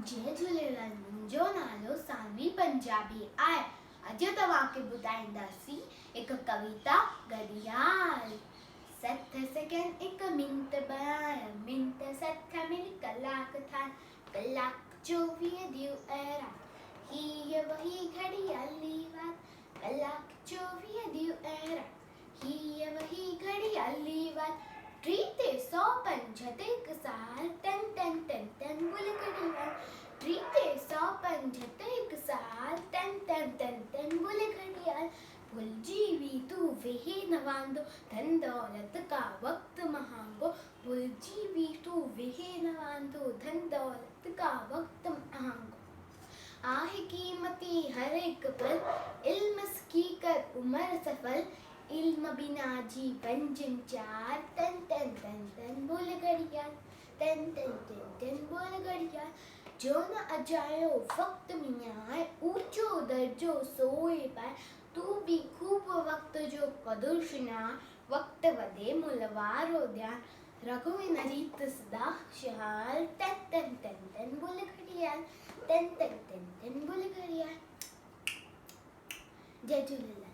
जय झूलेलाल। मुंहिंजो नालो सानवी पंजाबी आहे। अॼु तव्हांखे ॿुधाईंदासीं हिकु कविता घड़ियाल। 60 सेकेंड हिकु मिंट ॿाहिरि, मिंट 60 मिनट कलाक ठाहे, कलाक 24 ॾींहं अहिड़ा। हीअ वही घड़ियाली वात, कलाक 24 ॾींहं अहिड़ा। हीअ वही घड़ियाली वात, 305 ते हिकु साल, टन टन टन टन बोले घड़ियाल। 305 ते हिकु साल, टन टन टन टन बोले घड़ियाल। भुलिजी भी तू वेहे न वांदो, धन दौलत का वक्त महांगो। भुलिजी भी तू वेहे न वांदो, धन दौलत का वक्त महांगो। आहे कीमती हर एक पल, इल्म सीखी कर उम्र सफल। इल्म बिना जीवन जिंचार, तन तन तन तन बोले घड़ियाल, तन तन तन तन बोले घड़ियाल। जो न अजायो वक्त मियाए, ऊंचो दर्जो सोए पाए। तू भी खूब वक्त जो कदुर सुञाण, वक्त वधे मुल वारो ध्यान। रघुवीर रीत सदा खुशहाल, तन तन तन तन बोले घड़ियाल, तन तन तन तन बोले घड़ियाल। जय झूलेलाल।